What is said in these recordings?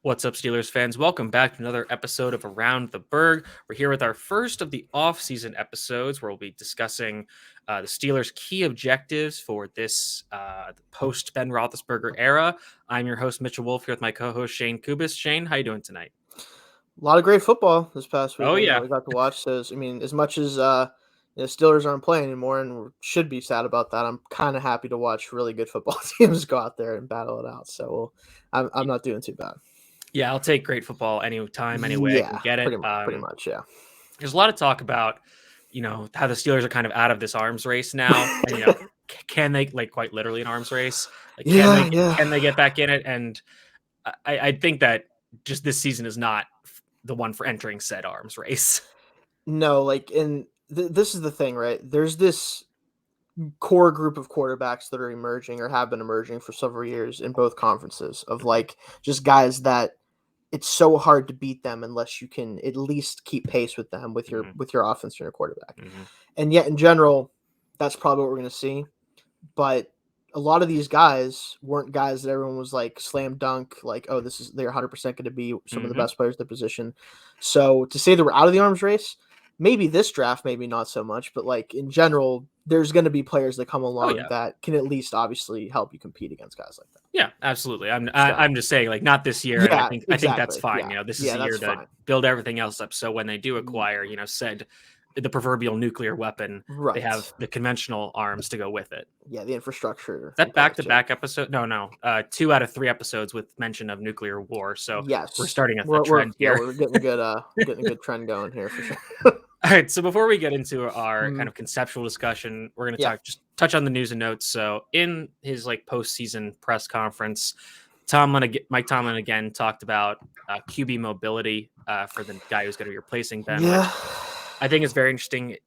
What's up, Steelers fans? Welcome back to another episode of Around the Burgh. We're here with our first of the off-season episodes where we'll be discussing the Steelers' key objectives for this post-Ben Roethlisberger era. I'm your host, Mitchell Wolf, here with my co-host, Shayne Kubis. Shayne, how you doing tonight? A lot of great football this past Oh, weekend that yeah. we got to watch. So, I mean, as much as the Steelers aren't playing anymore and we should be sad about that, I'm kind of happy to watch really good football teams go out there and battle it out. So I'm not doing too bad. Yeah, I'll take great football anytime, any way I can Yeah, get it. pretty much, yeah. There's a lot of talk about, how the Steelers are kind of out of this arms race now. And, can they, quite literally an arms race? Can they get back in it? And I think that just this season is not the one for entering said arms race. No, this is the thing, right? There's this core group of quarterbacks that are emerging or have been emerging for several years in both conferences of just guys that it's so hard to beat them unless you can at least keep pace with them with your offense and your quarterback. And yet in general, that's probably what we're going to see. But a lot of these guys weren't guys that everyone was like slam dunk, they're 100% going to be some of the best players at the position. So to say that we're out of the arms race, maybe this draft, maybe not so much, but in general, there's going to be players that come along that can at least obviously help you compete against guys like that. Yeah, absolutely. I'm just saying, not this year. Yeah, and I think that's fine. Yeah. This is a year to build everything else up. So when they do acquire, said the proverbial nuclear weapon, they have the conventional arms to go with it. Yeah, the infrastructure. That back-to-back episode? No. 2 out of 3 episodes with mention of nuclear war. So yes, we're starting a trend here. Yeah, we're getting a good trend going here for sure. All right, so before we get into our kind of conceptual discussion, we're going to touch on the news and notes. So in his postseason press conference, Mike Tomlin again talked about QB mobility for the guy who's going to be replacing Ben. Yeah. I think it's very interesting,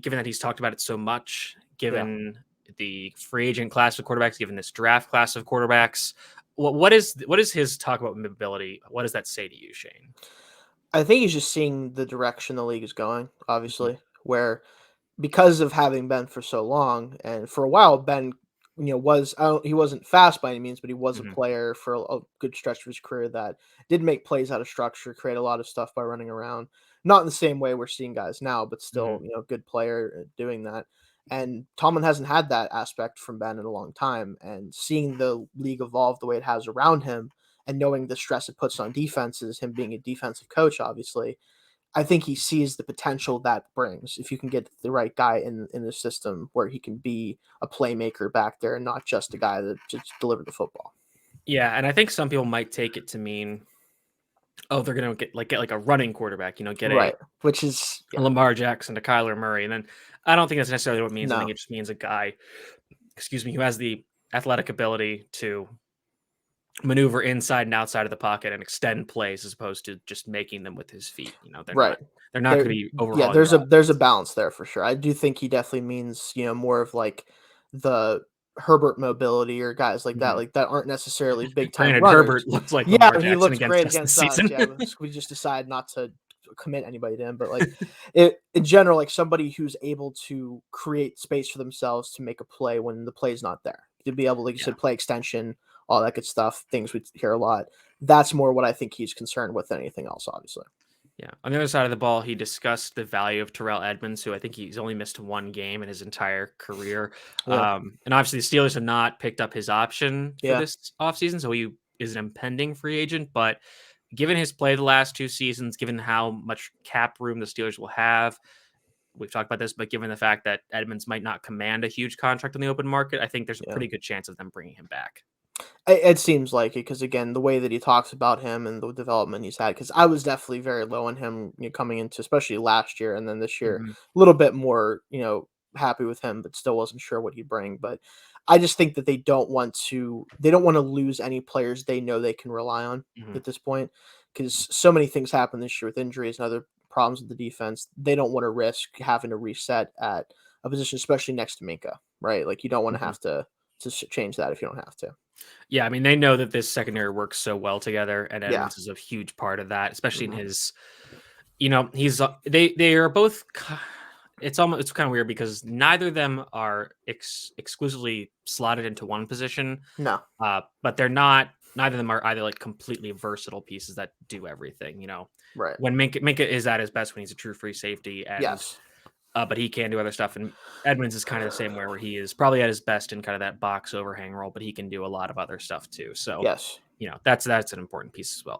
given that he's talked about it so much, given the free agent class of quarterbacks, given this draft class of quarterbacks. What is his talk about mobility? What does that say to you, Shayne? I think he's just seeing the direction the league is going, obviously, where because of having Ben for so long, and for a while, Ben, he wasn't fast by any means, but he was a player for a good stretch of his career that did make plays out of structure, create a lot of stuff by running around. Not in the same way we're seeing guys now, but still, good player doing that. And Tomlin hasn't had that aspect from Ben in a long time. And seeing the league evolve the way it has around him and knowing the stress it puts on defenses, him being a defensive coach, obviously, I think he sees the potential that brings if you can get the right guy in the system where he can be a playmaker back there and not just a guy that just delivered the football. Yeah, and I think some people might take it to mean, they're going to get a running quarterback, which is a Lamar Jackson to Kyler Murray. And then I don't think that's necessarily what it means. I think it just means a guy, who has the athletic ability to maneuver inside and outside of the pocket and extend plays as opposed to just making them with his feet. They're not going to be overhauling. Yeah, there's a balance there for sure. I do think he definitely means, more of the Herbert mobility or guys like that, that aren't necessarily big time runners. Herbert looks like Lamar Jackson he looks great against us. Yeah, we just decide not to commit anybody to him, but in general, somebody who's able to create space for themselves to make a play when the play's not there, to be able, like you said, play extension, all that good stuff, things we hear a lot. That's more what I think he's concerned with than anything else, obviously. Yeah. On the other side of the ball, he discussed the value of Terrell Edmonds, who I think he's only missed 1 game in his entire career. Yeah. And obviously the Steelers have not picked up his option for this offseason, so he is an impending free agent. But given his play the last 2 seasons, given how much cap room the Steelers will have, we've talked about this, but given the fact that Edmonds might not command a huge contract on the open market, I think there's a pretty good chance of them bringing him back. It seems like it because, again, the way that he talks about him and the development he's had, because I was definitely very low on him coming into, especially last year, and then this year, a little bit more, happy with him, but still wasn't sure what he'd bring. But I just think that they don't want to lose any players they know they can rely on at this point, because so many things happen this year with injuries and other problems with the defense. They don't want to risk having to reset at a position, especially next to Minka, right? You don't want to have to change that if you don't have to. Yeah, I mean, they know that this secondary works so well together, and Edmonds is a huge part of that, especially in his, he's they are both. It's kind of weird because neither of them are exclusively slotted into one position. No, but they're not neither of them are either like completely versatile pieces that do everything. Right. When Minka is at his best when he's a true free safety, and Yes. but he can do other stuff. And Edmonds is kind of the same way, where he is probably at his best in kind of that box overhang role, but he can do a lot of other stuff too. So yes, that's an important piece as well.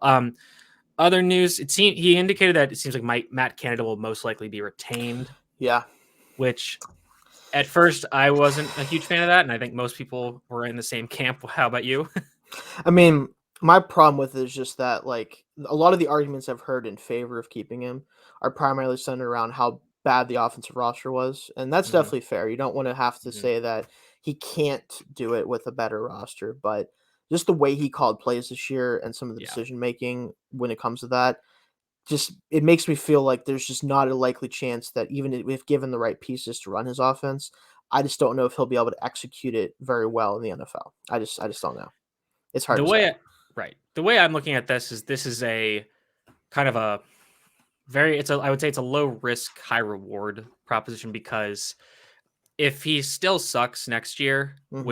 Other news, he indicated that it seems like Matt Canada will most likely be retained. Yeah. Which at first I wasn't a huge fan of that, and I think most people were in the same camp. How about you? I mean, my problem with it is just that, like, a lot of the arguments I've heard in favor of keeping him are primarily centered around how bad the offensive roster was, and that's Mhm, definitely fair. You don't want to have to mhm. say that he can't do it with a better roster, but just the way he called plays this year and some of the Yeah. decision making when it comes to that, just it makes me feel like there's just not a likely chance that even if given the right pieces to run his offense, I just don't know if he'll be able to execute it very well in the NFL. I just don't know. It's hard The to say. way the way I'm looking at this is a kind of a I would say it's a low risk, high reward proposition, because if he still sucks next year Mhm.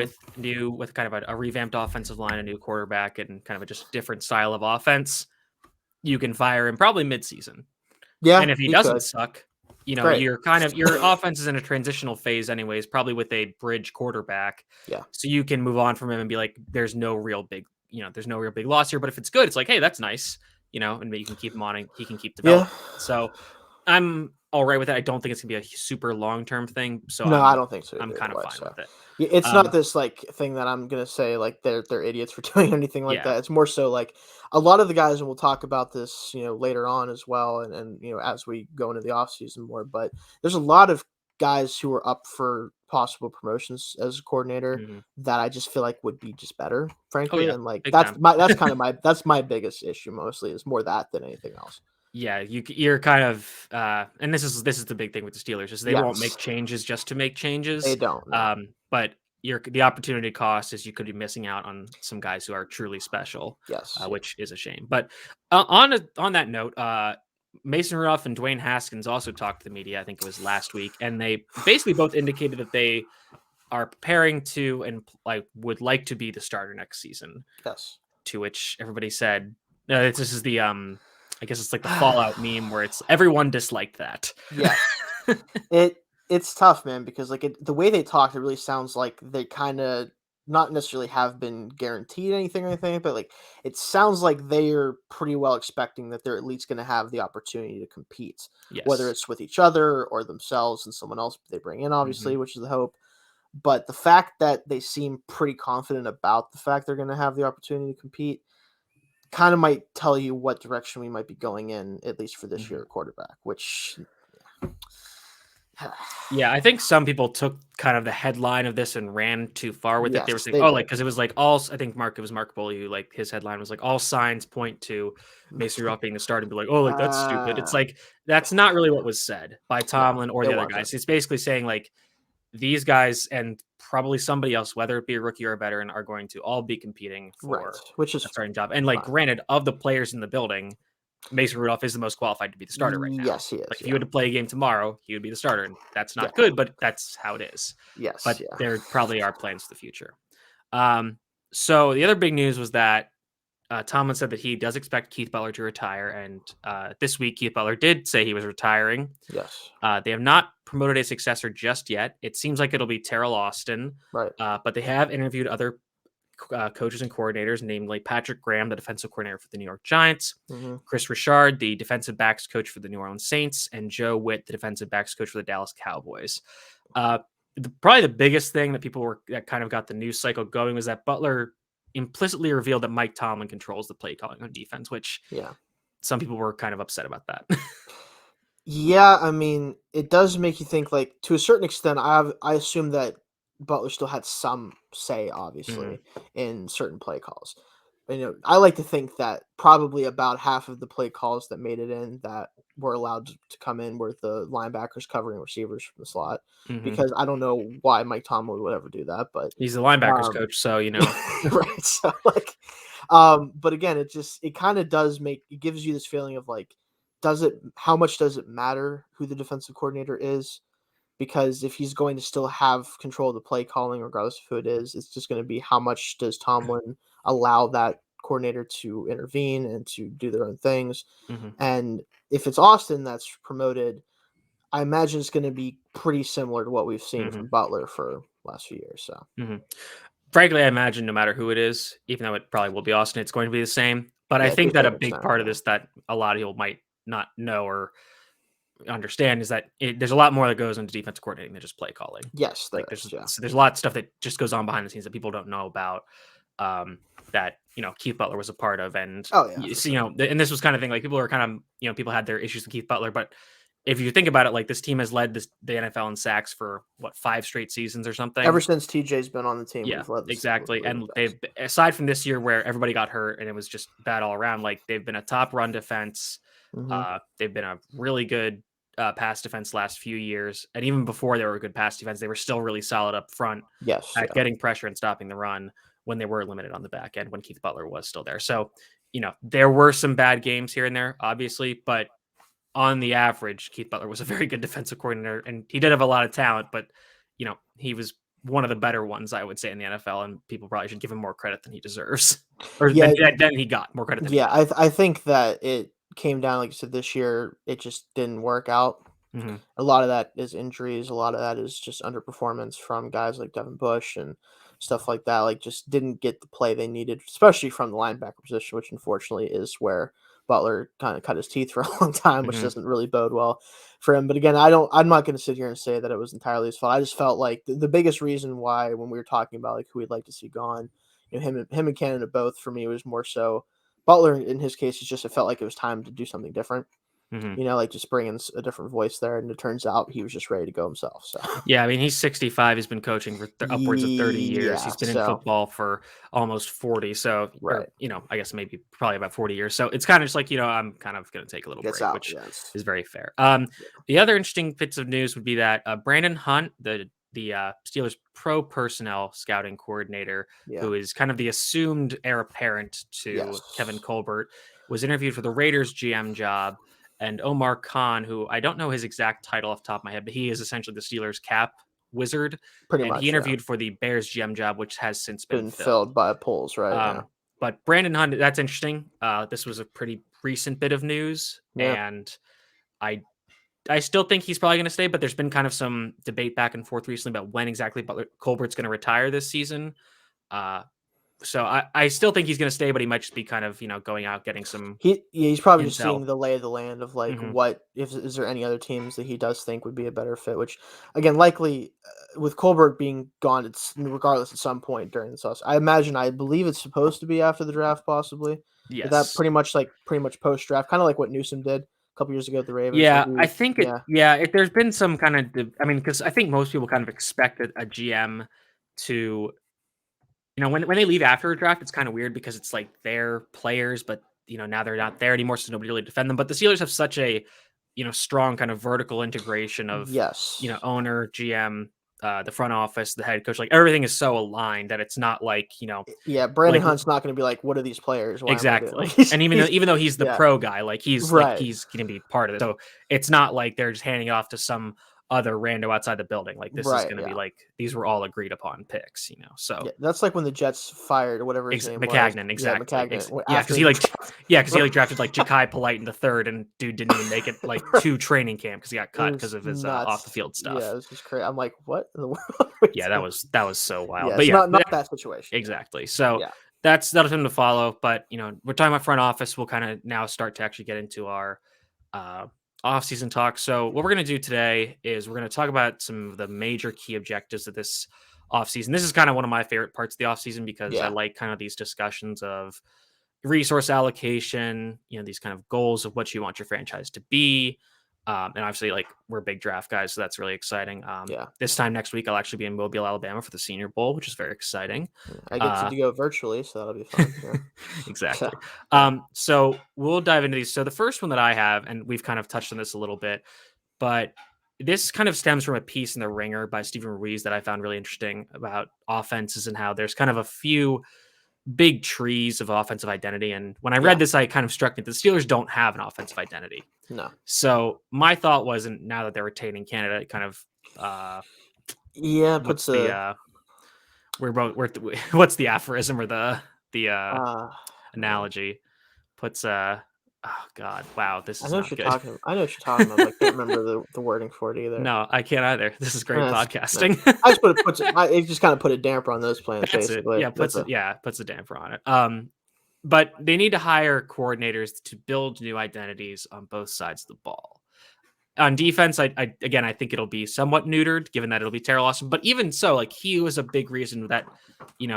with kind of a revamped offensive line, a new quarterback, and kind of a just different style of offense, you can fire him probably midseason. Yeah, And if he he doesn't could. suck, Great. your offense is in a transitional phase anyways, probably with a bridge quarterback. Yeah. So you can move on from him and be like, there's no real big loss here. But if it's good, it's like, hey, that's nice, and you can keep him on and he can keep Yeah. developing. So I'm all right with it. I don't think it's gonna be a super long term thing. So No, I don't think so I'm either kind of way, fine so with it. yeah, it's not Um, this, like, thing that I'm gonna say, like, they're idiots for doing anything like yeah. that. It's more so, like, a lot of the guys, and we'll talk about this, later on as well, and as we go into the offseason more, but there's a lot of guys who are up for possible promotions as a coordinator Mhm. that I just feel like would be just better, Oh frankly, yeah, and, like, big time. that's my biggest issue mostly is more that than anything else. Yeah, you're kind of, and this is the big thing with the Steelers, is they won't Yes. make changes just to make They changes. don't, no. But the opportunity cost is you could be missing out on some guys who are truly special, Yes, yeah. which is a shame. But on that note, Mason Rudolph and Dwayne Haskins also talked to the media. I think it was last week, and they basically both indicated that they are preparing to and like would like to be the starter next season. Yes. To which everybody said, this is the I guess it's like the Fallout meme where it's everyone disliked that. Yes. It's tough, man, because, like, the way they talk, it really sounds like they kinda not necessarily have been guaranteed anything or anything, but, like, it sounds like they are pretty well expecting that they're at least gonna have the opportunity to compete, whether Yes. it's with each other or themselves and someone else they bring in, Hmm. obviously, which is the hope. But the fact that they seem pretty confident about the fact they're gonna have the opportunity to compete kinda might tell you what direction we might be going in, at least for this year Hmm. at quarterback, which Yeah, I think some people took kind of the headline of this and ran too far with it. They were yes, saying, they "Oh, like did. because it was like I think it was Mark Bully who like his headline was like all signs point to Mason Rudolph being the starter." And be like, "Oh, like that's stupid." It's Uh, like that's not really what was said by no, Tomlin or it the other wasn't. guys. It's basically saying like these guys and probably somebody else, whether it be a rookie or a veteran, are going to all be competing Right, for which is a starting job. And like, fine. granted, of the players in the building, Mason Rudolph is the most qualified to be the starter right now. Yes, he Like, is, if you yeah. had to play a game tomorrow, he would be the starter, and that's Yeah. not good, but that's how it is. Yes, But yeah. there probably are plans for the future. Um, so the other big news was that Tomlin said that he does expect Keith Butler to retire, and this week Keith Butler did say he was retiring. Yes. They have not promoted a successor just yet. It seems like it'll be Terrell Austin, Right. but they have interviewed other coaches and coordinators, namely Patrick Graham, the defensive coordinator for the New York Giants, Mhm. Chris Richard, the defensive backs coach for the New Orleans Saints, and Joe Witt, the defensive backs coach for the Dallas Cowboys. Uh, Probably the biggest thing that kind of got the news cycle going was that Butler implicitly revealed that Mike Tomlin controls the play calling on defense, which Yeah. some people were kind of upset about that. Yeah, I mean, it does make you think, like, to a certain extent, I assume that Butler still had some say, Mhm. obviously, in certain play calls. I like to think that probably about half of the play calls that made it in that were allowed to come in were the linebackers covering receivers from the slot, Mhm. because I don't know why Mike Tomlin would ever do that, but He's the linebackers um, coach, so right. So, like, but again, it kind of does it gives you this feeling of, like, how much does it matter who the defensive coordinator is? Because if he's going to still have control of the play calling, regardless of who it is, it's just going to be how much does Tomlin allow that coordinator to intervene and to do their own things. Mm-hmm. And if it's Austin that's promoted, I imagine it's going to be pretty similar to what we've seen from Butler for last few years. So, frankly, I imagine no matter who it is, even though it probably will be Austin, it's going to be the same. But I think that a big part of this that a lot of people might not know or understand is that there's a lot more that goes into defensive coordinating than just play calling. Yes, there's a lot of stuff that just goes on behind the scenes that people don't know about. That Keith Butler was a part of, and and this was kind of thing like people are kind of people had their issues with Keith Butler, but if you think about it, like this team has led the NFL in sacks for 5 straight seasons or something. Ever since TJ's been on the team, yeah, exactly. And they've, aside from this year where everybody got hurt and it was just bad all around, like they've been a top run defense. They've been a really good pass defense last few years, and even before they were a good pass defense, they were still really solid up front at getting pressure and stopping the run when they were limited on the back end when Keith Butler was still there. So there were some bad games here and there, obviously, but on the average, Keith Butler was a very good defensive coordinator, and he did have a lot of talent, but he was one of the better ones, I would say, in the NFL, and people probably should give him more credit than he deserves, or than he got more credit. I think that it came down, like you said, this year it just didn't work out. A lot of that is injuries. A lot of that is just underperformance from guys like Devin Bush and stuff like that. Like just didn't get the play they needed, especially from the linebacker position, which unfortunately is where Butler kind of cut his teeth for a long time, which doesn't really bode well for him. But again, I'm not going to sit here and say that it was entirely his fault. I just felt like the biggest reason why, when we were talking about like who we'd like to see gone, him and Canada both, for me, was more so Butler. In his case, it felt like it was time to do something different. Like just bring in a different voice there, and it turns out he was just ready to go himself. So yeah, I mean, he's 65. He's been coaching for upwards of 30 years. He's been in football for almost 40. So, I guess probably about 40 years. So it's kind of just like, I'm kind of going to take a little break, which is very fair. The other interesting bits of news would be that Brandon Hunt, the Steelers pro personnel scouting coordinator, who is kind of the assumed heir apparent to Kevin Colbert, was interviewed for the Raiders GM job. And Omar Khan, who I don't know his exact title off the top of my head, but he is essentially the Steelers cap wizard. Pretty much. He interviewed for the Bears GM job, which has since been filled by polls, right? But Brandon Hunt, that's interesting. This was a pretty recent bit of news, and I still think he's probably going to stay, but there's been kind of some debate back and forth recently about when exactly Colbert's going to retire this season. So I still think he's going to stay, but he might just be kind of, going out, getting some. He's probably just seeing the lay of the land of like is there any other teams that he does think would be a better fit, which again, likely with Colbert being gone, it's regardless at some point during the sauce. I believe it's supposed to be after the draft, possibly. Yes. But that pretty much post draft, kind of like what Newsom did a couple years ago at the Ravens. Yeah, I think there's been some kind of, because I think most people kind of expected a GM to. When they leave after a draft, it's kind of weird because it's like their players, but now they're not there anymore, so nobody really defend them. But the Steelers have such a strong kind of vertical integration of owner, GM, the front office, the head coach, like everything is so aligned that it's not like Brandon Hunt's not going to be like, what are these players? Why exactly. And even though he's the pro guy, like he's he's going to be part of it. So it's not like they're just handing it off to some other rando outside the building. Like this is going to be like these were all agreed upon picks, so that's like when the Jets fired or whatever his name McCagnon, was. Exactly. Because he drafted like Ja'Kai Polite in the third, and dude didn't even make it like to training camp because he got cut because of his off the field stuff. Yeah, it was just crazy. I'm like, what in the world? That was so wild. Yeah, but not that situation. Exactly. So that'll him to follow. But we're talking about front office. We'll kind of now start to actually get into our off-season talk. So what we're going to do today is we're going to talk about some of the major key objectives of this off-season. This is kind of one of my favorite parts of the off-season because I like kind of these discussions of resource allocation, these kind of goals of what you want your franchise to be. And obviously, like, we're big draft guys, so that's really exciting. This time next week, I'll actually be in Mobile, Alabama for the Senior Bowl, which is very exciting. I get to go virtually, so that'll be fun. Yeah. Exactly. So we'll dive into these. So the first one that I have, and we've kind of touched on this a little bit, but this kind of stems from a piece in The Ringer by Stephen Ruiz that I found really interesting about offenses and how there's kind of a few big trees of offensive identity. And when I read this, I kind of struck me that the Steelers don't have an offensive identity. No. So my thought wasn't, now that they're retaining Canada, it kind of puts what's the aphorism or the analogy puts oh God, wow, this I is know what not you're good. talking. I know what you're talking about. But I can't remember the wording for it either. No, I can't either. This is great No. podcasting. I just it just kind of put a damper on those plans, That's it. basically. Yeah, puts a damper on it. But they need to hire coordinators to build new identities on both sides of the ball. On defense, I think it'll be somewhat neutered, given that it'll be Terrell Austin. But even so, like he was a big reason that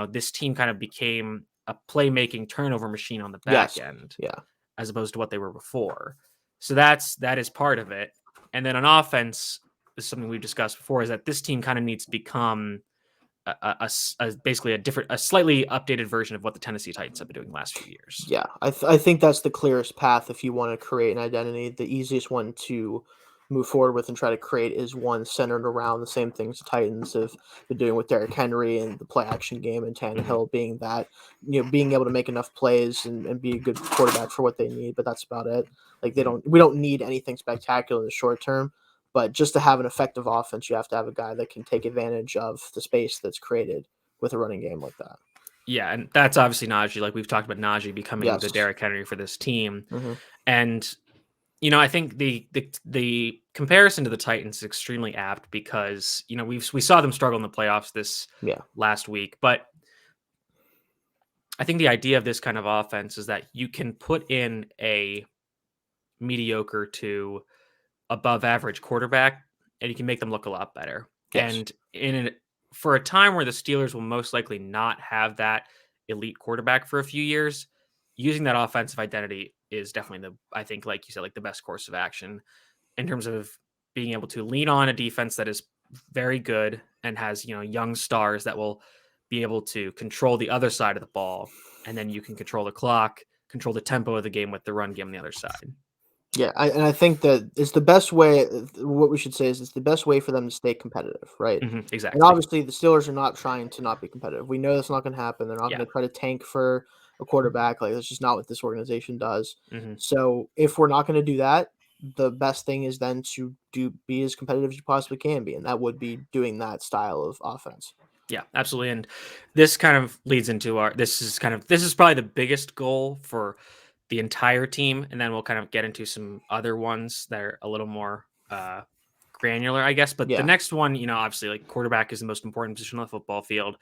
this team kind of became a playmaking turnover machine on the back Yes. end, Yeah. as opposed to what they were before. So that is part of it. And then on offense, this is something we've discussed before, is that this team kind of needs to become basically a slightly updated version of what the Tennessee Titans have been doing the last few years. Yeah, I think that's the clearest path if you want to create an identity. The easiest one to move forward with and try to create is one centered around the same things the Titans have been doing with Derrick Henry and the play action game, and Tannehill being that, being able to make enough plays and be a good quarterback for what they need. But that's about it. Like we don't need anything spectacular in the short term. But just to have an effective offense, you have to have a guy that can take advantage of the space that's created with a running game like that. Yeah, and that's obviously Najee. Like we've talked about Najee becoming the Yes. Derrick Henry for this team. Mm-hmm. And I think the comparison to the Titans is extremely apt because we saw them struggle in the playoffs this last week, but I think the idea of this kind of offense is that you can put in a mediocre to above average quarterback and you can make them look a lot better. Yes. And for a time where the Steelers will most likely not have that elite quarterback for a few years, using that offensive identity is definitely I think, like you said, like the best course of action in terms of being able to lean on a defense that is very good and has, young stars that will be able to control the other side of the ball. And then you can control the clock, control the tempo of the game with the run game on the other side. Yeah, I think that it's the best way. What we should say is it's the best way for them to stay competitive, right? Exactly. And obviously, the Steelers are not trying to not be competitive. We know that's not going to happen. They're not going to try to tank for a quarterback. Like that's just not what this organization does. So if we're not going to do that, the best thing is then to be as competitive as you possibly can be, and that would be doing that style of offense. Yeah, absolutely. And this kind of leads into this is probably the biggest goal for the entire team, and then we'll kind of get into some other ones that are a little more granular, I guess. But the next one, obviously, like quarterback is the most important position on the football field,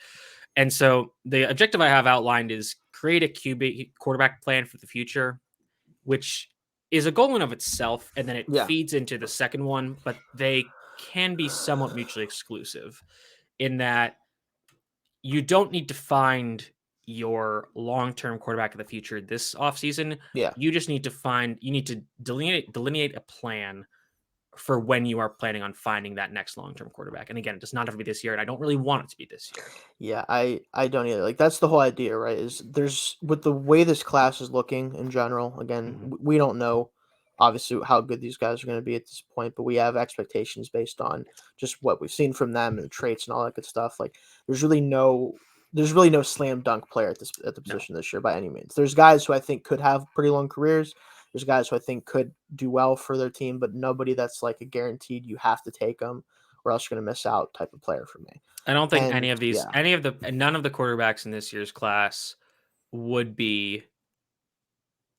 and so the objective I have outlined is create a QB quarterback plan for the future, which is a goal in of itself, and then it feeds into the second one, but they can be somewhat mutually exclusive in that you don't need to find your long-term quarterback of the future this offseason. You just need to delineate a plan for when you are planning on finding that next long-term quarterback. And again, it does not have to be this year, and I don't really want it to be this year. Yeah, I don't either. Like that's the whole idea, right? Is there's with the way this class is looking in general, again, we don't know obviously how good these guys are going to be at this point, but we have expectations based on just what we've seen from them and the traits and all that good stuff. Like there's really no slam dunk player at the position this year by any means. There's guys who I think could have pretty long careers. There's guys who I think could do well for their team, but nobody that's like a guaranteed you have to take them or else you're going to miss out type of player for me. I don't think none of the quarterbacks in this year's class would be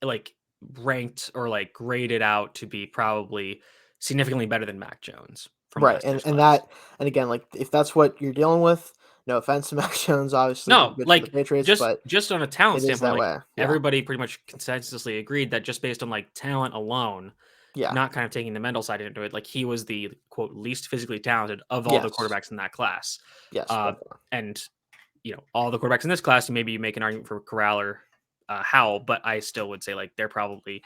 like ranked or like graded out to be probably significantly better than Mac Jones. Right. And again, like if that's what you're dealing with, no offense to Mac Jones, obviously. No, like the Patriots, just on a talent standpoint, like, everybody pretty much consensusly agreed that just based on like talent alone, not kind of taking the mental side into it, like he was the quote least physically talented of all the quarterbacks in that class. Yes. And all the quarterbacks in this class, maybe you make an argument for Corral or Howell, but I still would say like they're probably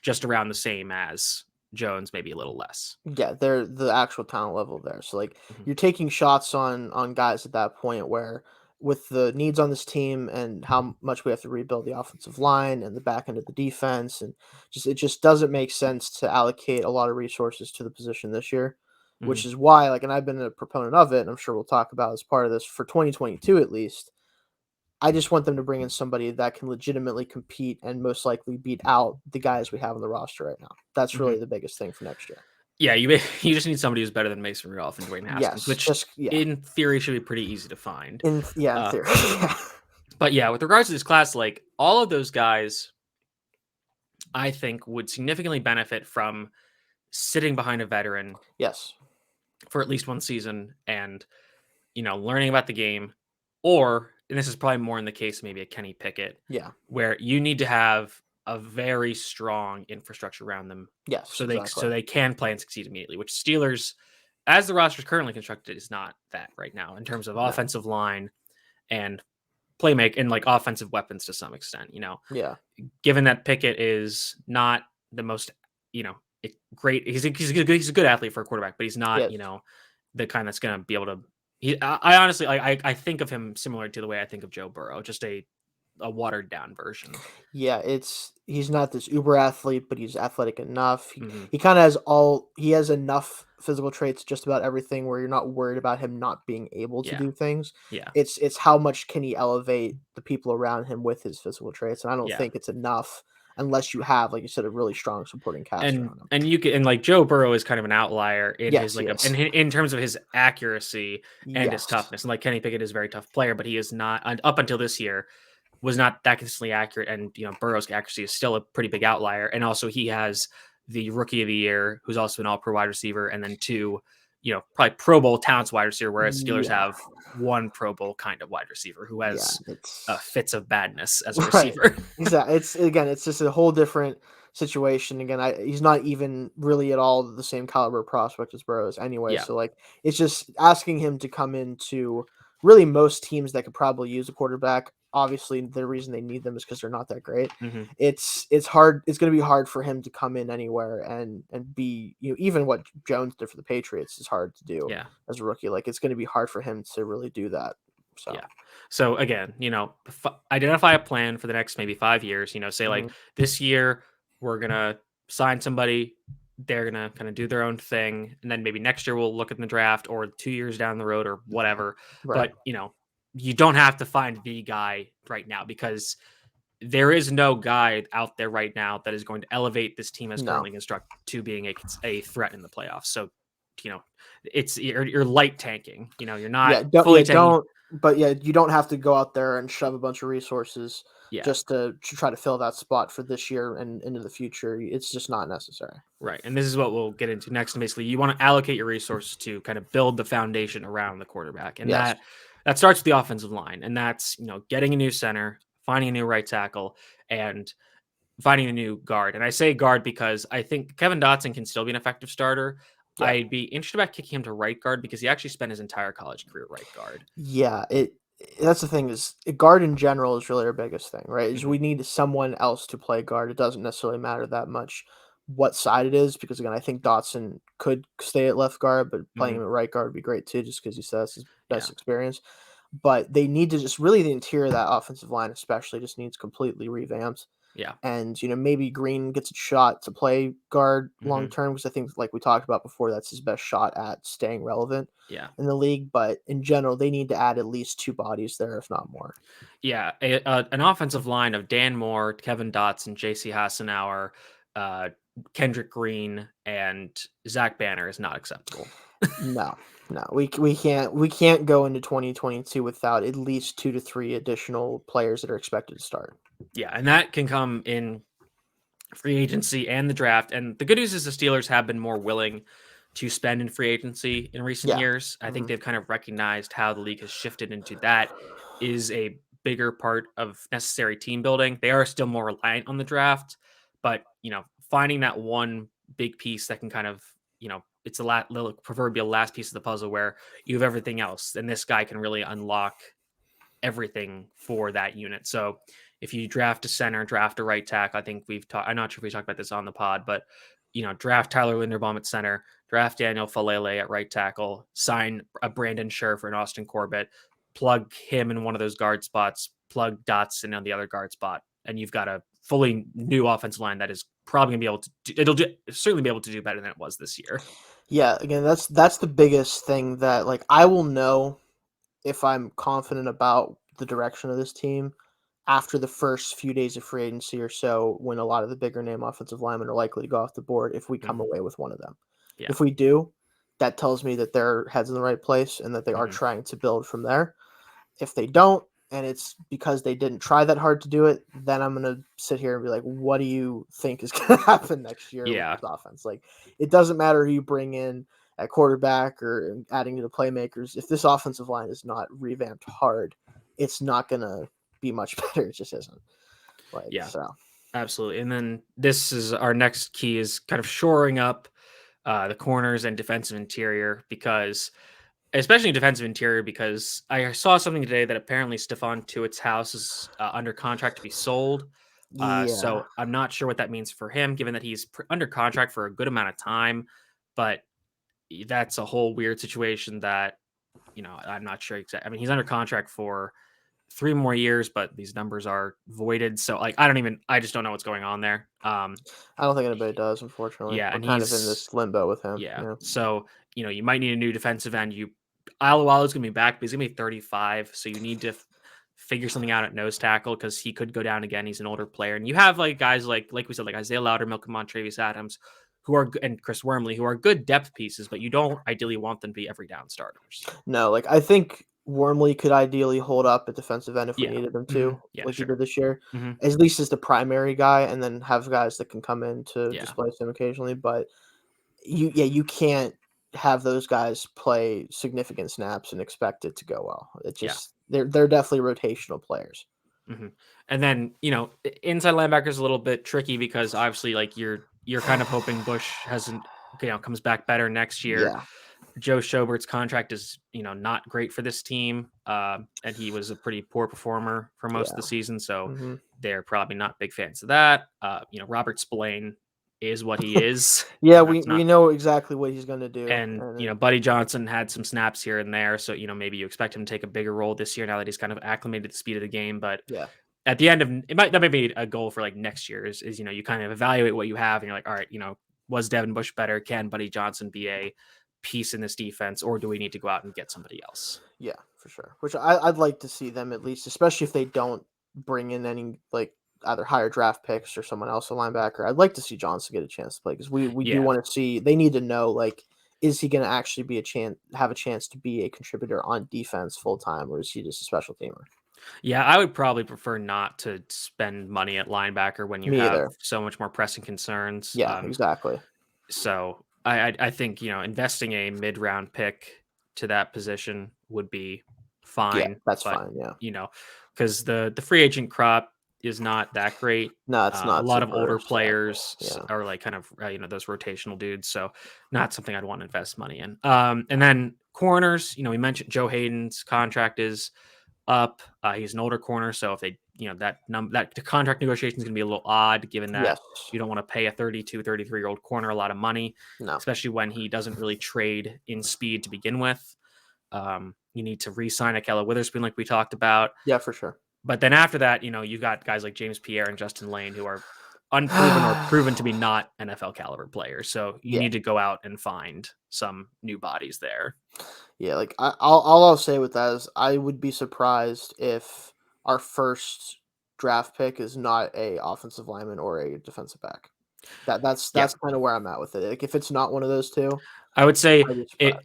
just around the same as Jones, maybe a little less. Yeah, they're the actual talent level there. So like you're taking shots on guys at that point where with the needs on this team and how much we have to rebuild the offensive line and the back end of the defense and it just doesn't make sense to allocate a lot of resources to the position this year, which is why and I've been a proponent of it, and I'm sure we'll talk about as part of this for 2022 at least. I just want them to bring in somebody that can legitimately compete and most likely beat out the guys we have on the roster right now. That's really the biggest thing for next year. Yeah, you just need somebody who's better than Mason Rudolph and Dwayne Haskins, which in theory should be pretty easy to find. In theory. But yeah, with regards to this class, like all of those guys, I think would significantly benefit from sitting behind a veteran Yes. for at least one season and, learning about the game. Or, and this is probably more in the case maybe a Kenny Pickett, Yeah. where you need to have a very strong infrastructure around them Yes, so exactly. they can play and succeed immediately, which Steelers, as the roster is currently constructed, is not that right now in terms of No. offensive line and playmake and like offensive weapons to some extent. Yeah. Given that Pickett is not the most, great, he's a good athlete for a quarterback, but he's not, Yes. the kind that's going to be able to. I honestly, I think of him similar to the way I think of Joe Burrow, just a watered down version. Yeah, he's not this uber athlete, but he's athletic enough. Mm-hmm. He has enough physical traits, just about everything, where you're not worried about him not being able to Yeah, do things. yeah, It's how much can he elevate the people around him with his physical traits, and I don't yeah. think it's enough unless you have, like you said, a really strong supporting cast around him. And you can, and like Joe Burrow is kind of an outlier in his Yes, like he is. in terms of his accuracy and his Yes. toughness. And like Kenny Pickett is a very tough player, but he is not up until this year was not that consistently accurate. And Burrow's accuracy is still a pretty big outlier. And also he has the rookie of the year, who's also an all-pro wide receiver, and then two, probably Pro Bowl talents wide receiver, whereas Steelers Yeah. have one Pro Bowl kind of wide receiver who has It's fits of badness as a right. receiver. Exactly. It's just a whole different situation. Again, he's not even really at all the same caliber prospect as Burrows anyway. Yeah. So like, it's just asking him to come into really most teams that could probably use a quarterback. Obviously, the reason they need them is because they're not that great. Mm-hmm. It's hard. It's going to be hard for him to come in anywhere and be, even what Jones did for the Patriots is hard to do Yeah. as a rookie. Like, it's going to be hard for him to really do that. So yeah. So again, identify a plan for the next maybe 5 years. Say like this year we're gonna sign somebody, they're gonna kind of do their own thing, and then maybe next year we'll look at the draft, or 2 years down the road, or whatever. right. But you don't have to find the guy right now, because there is no guy out there right now that is going to elevate this team as No. currently constructed to being a threat in the playoffs. So it's you're light tanking. You're not fully tanking. But yeah, you don't have to go out there and shove a bunch of resources Yeah. just to try to fill that spot for this year and into the future. It's just not necessary. Right. And this is what we'll get into next. And basically, you want to allocate your resources to kind of build the foundation around the quarterback. And Yes. that starts with the offensive line. And that's, getting a new center, finding a new right tackle, and finding a new guard. And I say guard because I think Kevin Dotson can still be an effective starter. Yeah. I'd be interested about kicking him to right guard because he actually spent his entire college career right guard. Yeah, that's the thing is guard in general is really our biggest thing, right? Is we need someone else to play guard. It doesn't necessarily matter that much what side it is, because again, I think Dotson could stay at left guard, but playing him at right guard would be great too, just because he says his best experience. But they need to just really, the interior of that offensive line especially just needs completely revamped. Yeah. And maybe Green gets a shot to play guard long term, because I think, like we talked about before, that's his best shot at staying relevant in the league. But in general, they need to add at least 2 bodies there, if not more. Yeah, an offensive line of Dan Moore, Kevin Dotson, J.C. Hassenauer, Kendrick Green, and Zach Banner is not acceptable. No, we can't go into 2022 without at least 2 to 3 additional players that are expected to start. Yeah, and that can come in free agency and the draft. And the good news is the Steelers have been more willing to spend in free agency in recent years. I think they've kind of recognized how the league has shifted into that is a bigger part of necessary team building. They are still more reliant on the draft, but finding that one big piece that can kind of, it's a little proverbial last piece of the puzzle where you have everything else, and this guy can really unlock everything for that unit. So if you draft a center, draft a right tackle, I think I'm not sure if we talked about this on the pod, but draft Tyler Linderbaum at center, draft Daniel Falele at right tackle, sign a Brandon Scherf and Austin Corbett, plug him in one of those guard spots, plug Dotson on the other guard spot, and you've got a fully new offensive line that is probably gonna be able to certainly be able to do better than it was this year. Yeah, again, that's the biggest thing that, like, I will know if I'm confident about the direction of this team after the first few days of free agency or so, when a lot of the bigger name offensive linemen are likely to go off the board, if we come away with one of them. Yeah. If we do, that tells me that their head's in the right place and that they are trying to build from there. If they don't, and it's because they didn't try that hard to do it, then I'm going to sit here and be like, what do you think is going to happen next year with this offense? Like, it doesn't matter who you bring in at quarterback or adding to the playmakers. If this offensive line is not revamped hard, it's not going to be much better. It just isn't. Like, so. Absolutely. And then this is our next key is kind of shoring up the corners and defensive interior because especially defensive interior, because I saw something today that apparently Stephon Tuitt's house is under contract to be sold. So I'm not sure what that means for him, given that he's under contract for a good amount of time. But that's a whole weird situation that, I'm not sure exactly. I mean, he's under contract for 3 more years, but these numbers are voided. So like, I just don't know what's going on there. I don't think anybody does, unfortunately. Yeah. We're And kind of in this limbo with him. Yeah. So, you might need a new defensive end. Alualu's going to be back, but he's going to be 35. So you need to figure something out at nose tackle because he could go down again. He's an older player. And you have like guys like we said, like Isaiah Loudermilk and Montravius Adams, and Chris Wormley, who are good depth pieces, but you don't ideally want them to be every down starters. No, like I think Wormley could ideally hold up at defensive end if we needed him to, like he did this year, at least as the primary guy, and then have guys that can come in to displace him occasionally. But you can't have those guys play significant snaps and expect it to go well. It just they're definitely rotational players. And then inside linebacker is a little bit tricky because obviously like you're kind of hoping Bush comes back better next year. Yeah. Joe Schobert's contract is, not great for this team. And he was a pretty poor performer for most of the season. So they're probably not big fans of that. Robert Spillane is what he is. we know exactly what he's going to do. And, Buddy Johnson had some snaps here and there. So, maybe you expect him to take a bigger role this year now that he's kind of acclimated to the speed of the game. But at the end of that might be a goal for like next year is, you kind of evaluate what you have and you're like, all right, was Devin Bush better? Can Buddy Johnson be a piece in this defense, or do we need to go out and get somebody else? Yeah, for sure. Which I'd like to see them at least, especially if they don't bring in any like either higher draft picks or someone else a linebacker. I'd like to see Johnson get a chance to play because we do want to see. They need to know like, is he going to actually have a chance to be a contributor on defense full time, or is he just a special teamer? Yeah, I would probably prefer not to spend money at linebacker when you have so much more pressing concerns. Yeah, exactly. So I think, investing a mid-round pick to that position would be fine. Yeah, that's fine, yeah. Because the free agent crop is not that great. No, it's not. A lot of older players are like kind of, those rotational dudes. So not something I'd want to invest money in. And then corners, we mentioned Joe Hayden's contract is up. He's an older corner. So if they, that contract negotiation is going to be a little odd given that you don't want to pay a 32, 33-year-old corner a lot of money, especially when he doesn't really trade in speed to begin with. You need to re-sign Akella Witherspoon like we talked about. Yeah, for sure. But then after that, you've got guys like James Pierre and Justin Lane who are unproven or proven to be not NFL caliber players. So you need to go out and find some new bodies there. Yeah, like all I'll say with that is I would be surprised if our first draft pick is not a offensive lineman or a defensive back. That's kind of where I'm at with it. Like if it's not one of those two, I would say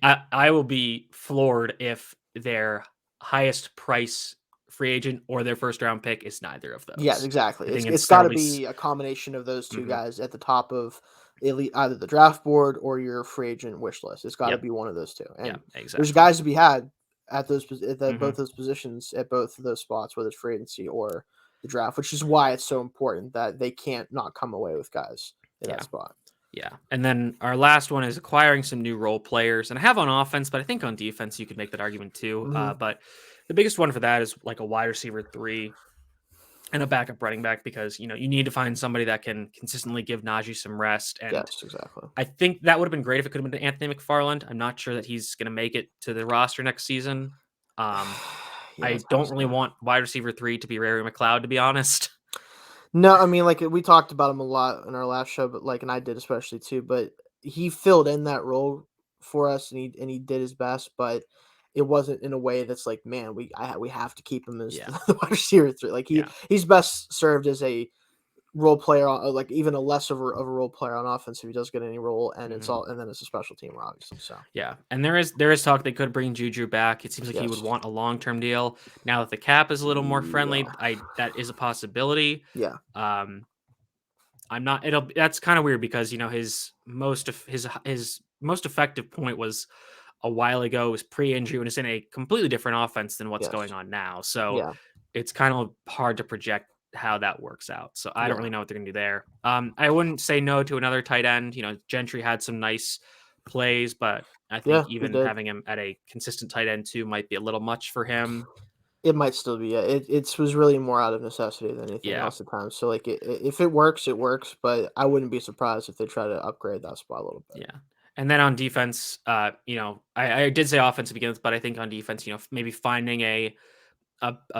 I will be floored if their highest price free agent or their first round pick is neither of those. Yeah, exactly. It's got to be a combination of those two guys at the top of either the draft board or your free agent wish list. It's got to be one of those two. And exactly. There's guys to be had at those both those positions at both of those spots, whether it's free agency or the draft, which is why it's so important that they can't not come away with guys in that spot. Yeah. And then our last one is acquiring some new role players. And I have on offense, but I think on defense you could make that argument too. But the biggest one for that is like a wide receiver 3 and a backup running back because, you need to find somebody that can consistently give Najee some rest. And yes, exactly. I think that would have been great if it could have been Anthony McFarland. I'm not sure that he's going to make it to the roster next season. I don't really want wide receiver 3 to be Ray McLeod, to be honest. No, I mean, like we talked about him a lot in our last show, but and I did especially too, but he filled in that role for us and he did his best, but it wasn't in a way that's like, man, we have to keep him as the wide receiver 3. Like he's best served as a role player, like even a less of a role player on offense if he does get any role, and it's Mhm. all, and then it's a special teamer, obviously. So Yeah, and there is talk they could bring Juju back. It seems like he would yes, want a long-term deal. Now that the cap is a little more friendly, yeah, I that is a possibility. yeah, Um, I'm not. That's kind of weird because his most effective point was a while ago. It was pre-injury when it's in a completely different offense than what's yes, going on now. So yeah, it's kind of hard to project how that works out. So I don't yeah, really know what they're gonna do there. I wouldn't say no to another tight end. Gentry had some nice plays, but I think yeah. He even did. having him at a consistent tight end too might be a little much for him. It might still be. Yeah, it was really more out of necessity than anything Yeah. else at times. So like, if it works, it works. But I wouldn't be surprised if they try to upgrade that spot a little bit. Yeah. And then on defense, I did say offense to begin with, but I think on defense, maybe finding a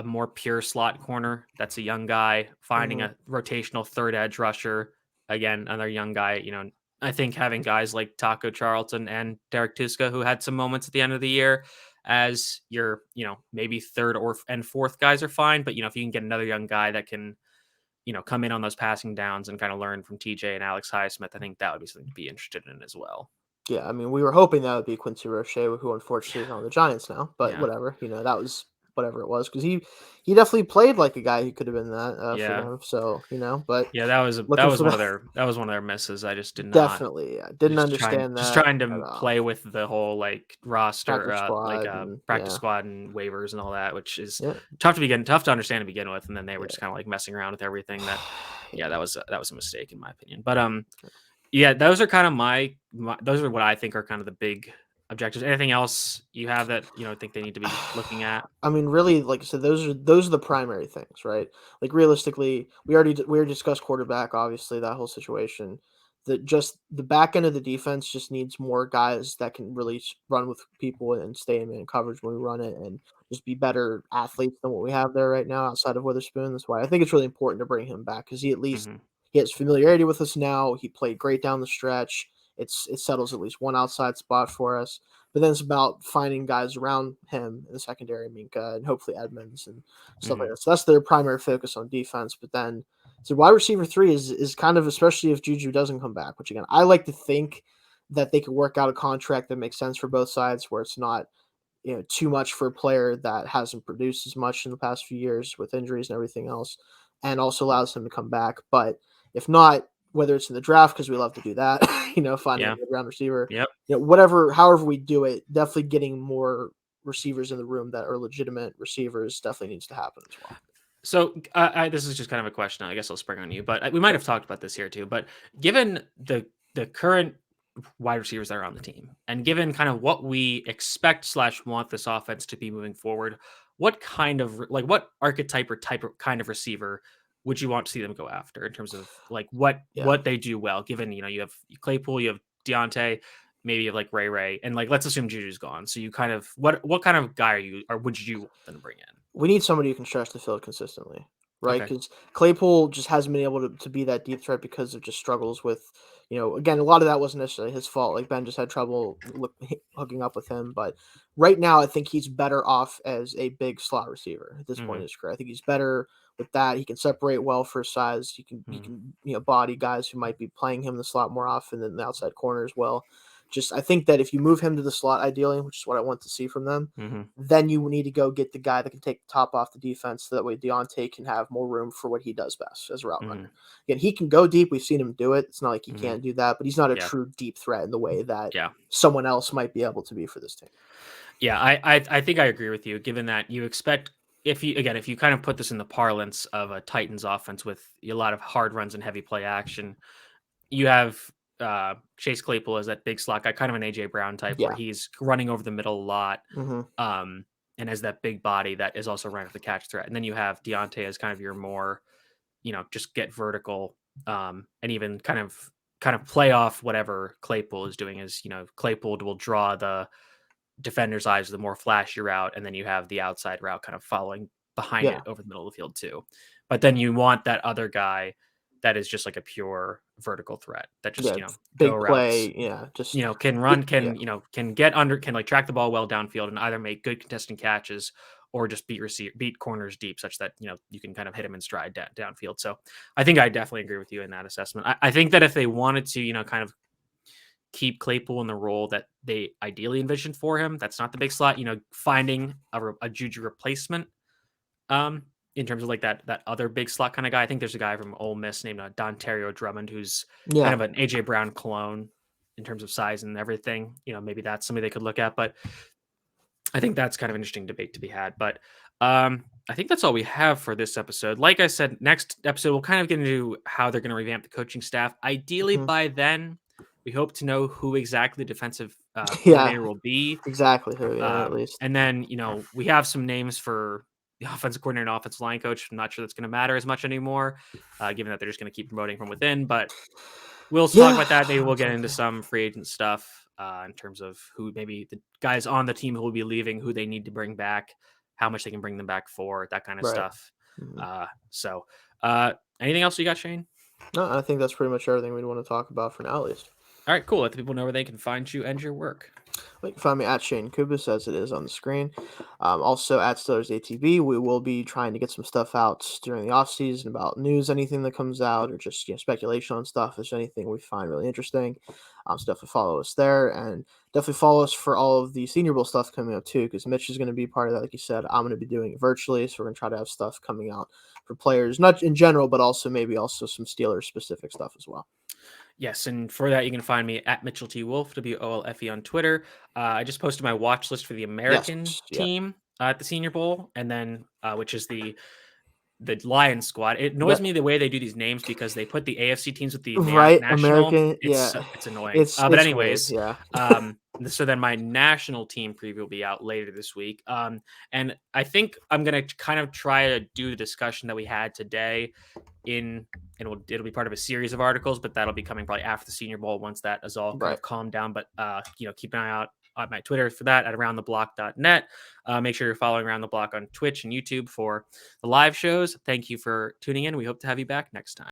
more pure slot corner that's a young guy, finding Hmm. a rotational third edge rusher, again, another young guy. I think having guys like Taco Charlton and Derek Tuska who had some moments at the end of the year as your, maybe third and fourth guys are fine, but if you can get another young guy that can come in on those passing downs and kind of learn from TJ and Alex Highsmith, I think that would be something to be interested in as well. Yeah, I mean, we were hoping that would be Quincy Roche, who unfortunately is on the Giants now. But Yeah. whatever, that was whatever it was, because he definitely played like a guy who could have been that for Yeah. them. So but Yeah, that looking was for one of that, their misses. I just did not definitely, yeah, didn't understand just that trying at to all. play with the whole like roster, Practice squad and practice yeah, squad and waivers and all that, which is yeah, tough to understand to begin with. And then they were yeah, just kind of like messing around with everything. That yeah, yeah. that was a mistake in my opinion. But yeah, those are kind of those are what I think are kind of the big objectives. Anything else you have that think they need to be looking at? I mean, really, like I said, those are the primary things, right? Like realistically, we already discussed quarterback, obviously that whole situation. That just the back end of the defense just needs more guys that can really run with people and stay in man coverage when we run it, and just be better athletes than what we have there right now outside of Witherspoon. That's why I think it's really important to bring him back, because he at least Hmm. he has familiarity with us now. He played great down the stretch. It settles at least one outside spot for us. But then it's about finding guys around him in the secondary, Minka, and hopefully Edmonds and stuff like Hmm. that. So that's their primary focus on defense. But then, so wide receiver 3 is kind of, especially if Juju doesn't come back, which again, I like to think that they could work out a contract that makes sense for both sides, where it's not too much for a player that hasn't produced as much in the past few years with injuries and everything else, and also allows him to come back. But if not, whether it's in the draft, because we love to do that, finding a Yeah. mid round receiver, Yep. whatever, however we do it, definitely getting more receivers in the room that are legitimate receivers definitely needs to happen as well. So, this is just kind of a question. I guess I'll spring on you, but we might Sure. have talked about this here too. But given the current wide receivers that are on the team, and given kind of what we expect slash want this offense to be moving forward, what kind of what archetype or type of kind of receiver would you want to see them go after in terms of like Yeah. what they do well? Given you have Claypool, you have Deontay, maybe you have like Ray, and like let's assume Juju's gone. So you kind of what kind of guy are you or would you want them to bring in? We need somebody who can stretch the field consistently, right? Okay. Because Claypool just hasn't been able to be that deep threat because of just struggles with, again, a lot of that wasn't necessarily his fault. Like Ben just had trouble hooking up with him. But right now, I think he's better off as a big slot receiver at this point Hmm. in his career. I think he's better with that. He can separate well for his size. He can body guys who might be playing him in the slot more often than the outside corner as well. Just I think that if you move him to the slot ideally, which is what I want to see from them, Hmm. then you need to go get the guy that can take the top off the defense, so that way Deontay can have more room for what he does best as a route Hmm. runner. Again, he can go deep. We've seen him do it. It's not like he Hmm. can't do that, but he's not a Yeah. true deep threat in the way that Yeah. someone else might be able to be for this team. Yeah, I think I agree with you. Given that you expect if you kind of put this in the parlance of a Titans offense with a lot of hard runs and heavy play action, you have Chase Claypool as that big slot guy, kind of an AJ Brown type, where Yeah. he's running over the middle a lot, Hmm. and has that big body that is also running for the catch threat. And then you have Deontay as kind of your more, just get vertical, and even kind of play off whatever Claypool is doing. Is Claypool will draw the defender's eyes with a more flashy route, and then you have the outside route kind of following behind Yeah. it over the middle of the field too. But then you want that other guy that is just like a pure vertical threat that just Yeah. go Big routes, play. Yeah. Just can run, yeah. can get under, can like track the ball well downfield and either make good contesting catches or just beat corners deep such that, you can kind of hit him in stride downfield. So I think I definitely agree with you in that assessment. I think that if they wanted to, kind of keep Claypool in the role that they ideally envisioned for him, that's not the big slot, finding a Juju replacement, in terms of like that other big slot kind of guy. I think there's a guy from Ole Miss named Dontario Drummond, who's kind of an AJ Brown clone in terms of size and everything. Maybe that's somebody they could look at, but I think that's kind of an interesting debate to be had. But I think that's all we have for this episode. Like I said, next episode we'll kind of get into how they're going to revamp the coaching staff. Ideally, by then, we hope to know who exactly the defensive coordinator will be. Exactly who, at least. And then, we have some names for the offensive coordinator and offensive line coach. I'm not sure that's going to matter as much anymore, given that they're just going to keep promoting from within. But we'll talk about that. Maybe we'll get into some free agent stuff in terms of who maybe the guys on the team who will be leaving, who they need to bring back, how much they can bring them back for, that kind of stuff. So anything else you got, Shane? No, I think that's pretty much everything we'd want to talk about for now, at least. All right, cool. Let the people know where they can find you and your work. You can find me at Shane Kubis, as it is on the screen. Also at Steelers ATV. We will be trying to get some stuff out during the offseason about news, anything that comes out, or just speculation on stuff. If there's anything we find really interesting, so definitely follow us there, and definitely follow us for all of the Senior Bowl stuff coming up too, because Mitch is going to be part of that. Like you said, I'm going to be doing it virtually, so we're going to try to have stuff coming out for players, not in general, but also maybe also some Steelers specific stuff as well. Yes, and for that, you can find me at Mitchell T. Wolf, WOLFE on Twitter. I just posted my watch list for the American team at the Senior Bowl, and then which is the Lions squad. It annoys me the way they do these names because they put the AFC teams with the national. American. It's annoying. But anyways, weird, so then my national team preview will be out later this week. And I think I'm gonna kind of try to do the discussion that we had today and it'll be part of a series of articles, but that'll be coming probably after the Senior Bowl once that is all kind of calmed down. But keep an eye out on my Twitter for that at aroundtheblock.net. Make sure you're following Around the Block on Twitch and YouTube for the live shows. Thank you for tuning in. We hope to have you back next time.